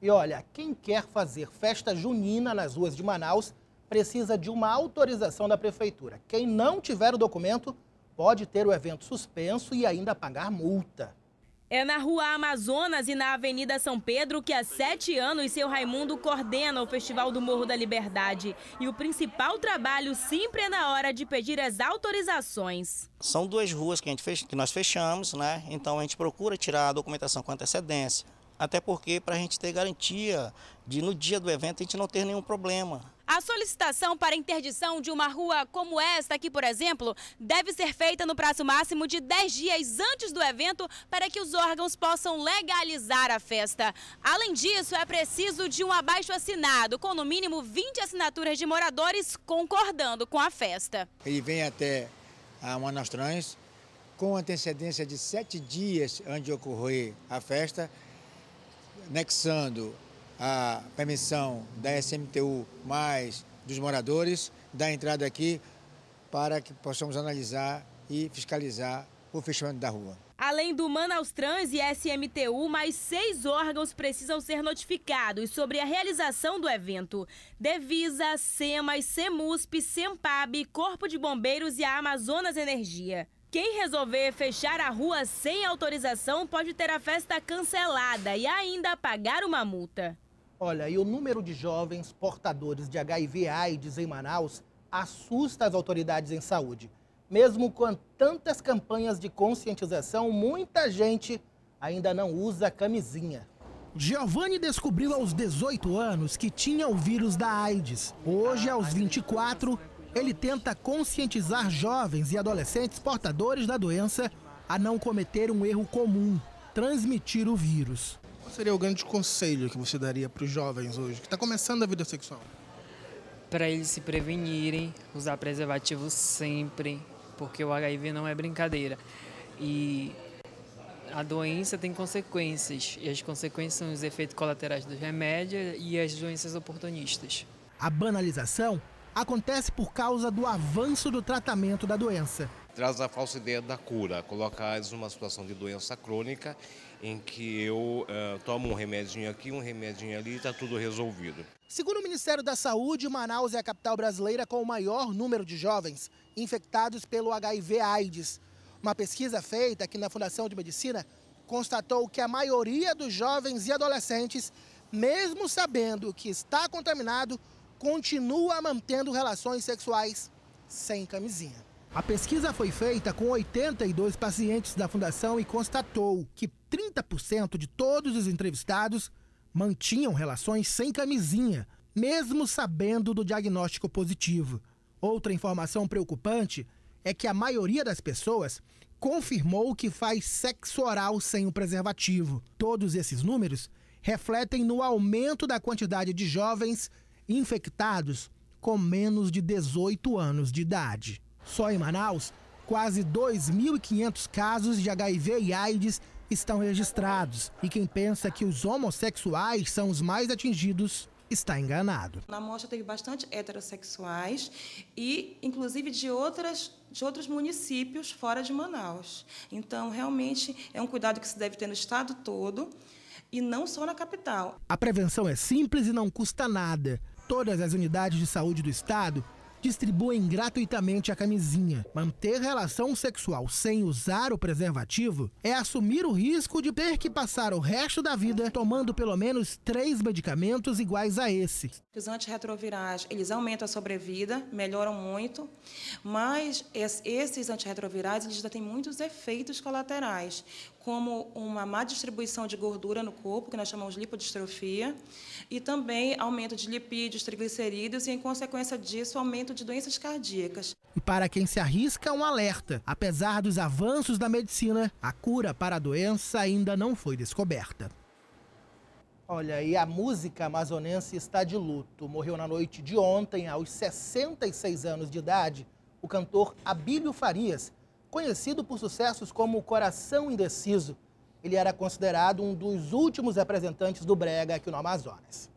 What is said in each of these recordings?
E olha, quem quer fazer festa junina nas ruas de Manaus precisa de uma autorização da prefeitura. Quem não tiver o documento pode ter o evento suspenso e ainda pagar multa. É na Rua Amazonas e na Avenida São Pedro que há 7 anos seu Raimundo coordena o Festival do Morro da Liberdade. E o principal trabalho sempre é na hora de pedir as autorizações. São 2 ruas que nós fechamos, né? Então a gente procura tirar a documentação com antecedência. Até porque para a gente ter garantia de no dia do evento a gente não ter nenhum problema. A solicitação para interdição de uma rua como esta aqui, por exemplo, deve ser feita no prazo máximo de 10 dias antes do evento para que os órgãos possam legalizar a festa. Além disso, é preciso de um abaixo-assinado, com no mínimo 20 assinaturas de moradores concordando com a festa. Ele vem até a Manaus Trans com antecedência de 7 dias antes de ocorrer a festa, anexando a permissão da SMTU mais dos moradores da entrada aqui para que possamos analisar e fiscalizar o fechamento da rua. Além do Manaus Trans e SMTU, mais 6 órgãos precisam ser notificados sobre a realização do evento. Devisa, SEMAS, SEMUSP, SEMPAB, Corpo de Bombeiros e a Amazonas Energia. Quem resolver fechar a rua sem autorização pode ter a festa cancelada e ainda pagar uma multa. Olha, e o número de jovens portadores de HIV/AIDS em Manaus assusta as autoridades em saúde. Mesmo com tantas campanhas de conscientização, muita gente ainda não usa camisinha. Giovanni descobriu aos 18 anos que tinha o vírus da AIDS. Hoje, aos 24, ele tenta conscientizar jovens e adolescentes portadores da doença a não cometer um erro comum, transmitir o vírus. Qual seria o grande conselho que você daria para os jovens hoje, que está começando a vida sexual? Para eles se prevenirem, usar preservativo sempre, porque o HIV não é brincadeira. E a doença tem consequências, e as consequências são os efeitos colaterais dos remédios e as doenças oportunistas. A banalização acontece por causa do avanço do tratamento da doença. Traz a falsa ideia da cura, coloca eles numa situação de doença crônica em que eu tomo um remedinho aqui, um remedinho ali e está tudo resolvido. Segundo o Ministério da Saúde, Manaus é a capital brasileira com o maior número de jovens infectados pelo HIV/AIDS. Uma pesquisa feita aqui na Fundação de Medicina constatou que a maioria dos jovens e adolescentes, mesmo sabendo que está contaminado, continua mantendo relações sexuais sem camisinha. A pesquisa foi feita com 82 pacientes da Fundação e constatou que 30% de todos os entrevistados mantinham relações sem camisinha, mesmo sabendo do diagnóstico positivo. Outra informação preocupante é que a maioria das pessoas confirmou que faz sexo oral sem o preservativo. Todos esses números refletem no aumento da quantidade de jovens infectados com menos de 18 anos de idade. Só em Manaus, quase 2.500 casos de HIV e AIDS estão registrados. E quem pensa que os homossexuais são os mais atingidos está enganado. Na amostra teve bastante heterossexuais e, inclusive, de outros municípios fora de Manaus. Então, realmente, é um cuidado que se deve ter no estado todo e não só na capital. A prevenção é simples e não custa nada. Todas as unidades de saúde do estado distribuem gratuitamente a camisinha. Manter relação sexual sem usar o preservativo é assumir o risco de ter que passar o resto da vida tomando pelo menos 3 medicamentos iguais a esse. Os antirretrovirais, eles aumentam a sobrevida, melhoram muito, mas esses antirretrovirais eles já têm muitos efeitos colaterais, como uma má distribuição de gordura no corpo, que nós chamamos de lipodistrofia, e também aumento de lipídios, triglicerídeos e, em consequência disso, aumento de doenças cardíacas. E para quem se arrisca, um alerta. Apesar dos avanços da medicina, a cura para a doença ainda não foi descoberta. Olha, e a música amazonense está de luto. Morreu na noite de ontem, aos 66 anos de idade, o cantor Abílio Farias, conhecido por sucessos como Coração Indeciso. Ele era considerado um dos últimos representantes do brega aqui no Amazonas.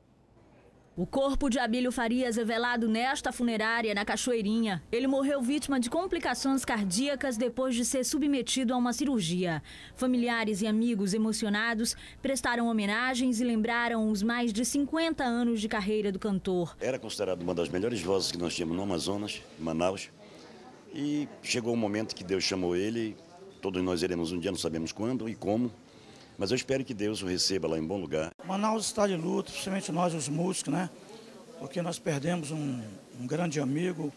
O corpo de Abílio Farias é velado nesta funerária na Cachoeirinha. Ele morreu vítima de complicações cardíacas depois de ser submetido a uma cirurgia. Familiares e amigos emocionados prestaram homenagens e lembraram os mais de 50 anos de carreira do cantor. Era considerado uma das melhores vozes que nós tínhamos no Amazonas, em Manaus. E chegou o momento que Deus chamou ele. Todos nós iremos um dia, não sabemos quando e como. Mas eu espero que Deus o receba lá em bom lugar. Manaus está de luto, principalmente nós os músicos, né? Porque nós perdemos um grande amigo,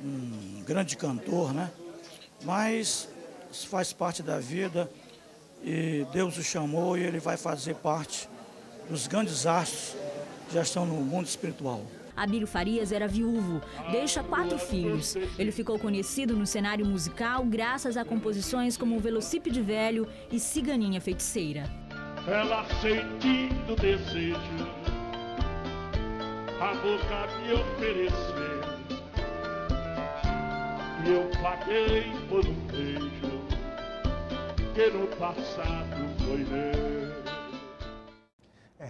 um grande cantor, né? Mas isso faz parte da vida e Deus o chamou e ele vai fazer parte dos grandes astros que já estão no mundo espiritual. Abílio Farias era viúvo, deixa 4 filhos. Ele ficou conhecido no cenário musical graças a composições como Velocípede Velho e Ciganinha Feiticeira. Ela sentindo o desejo, a boca me ofereceu, e eu paguei por um beijo que no passado foi meu.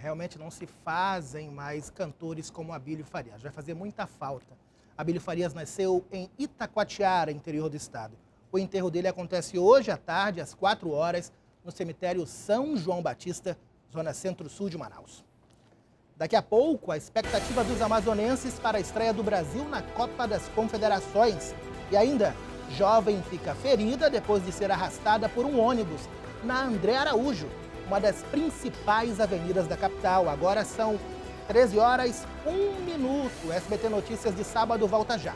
Realmente não se fazem mais cantores como Abílio Farias. Vai fazer muita falta. Abílio Farias nasceu em Itacoatiara, interior do estado. O enterro dele acontece hoje à tarde, às 4 horas, no cemitério São João Batista, zona centro-sul de Manaus. Daqui a pouco, a expectativa dos amazonenses para a estreia do Brasil na Copa das Confederações. E ainda, jovem fica ferida depois de ser arrastada por um ônibus na André Araújo, uma das principais avenidas da capital. Agora são 13 horas, 1 minuto. SBT Notícias de sábado volta já.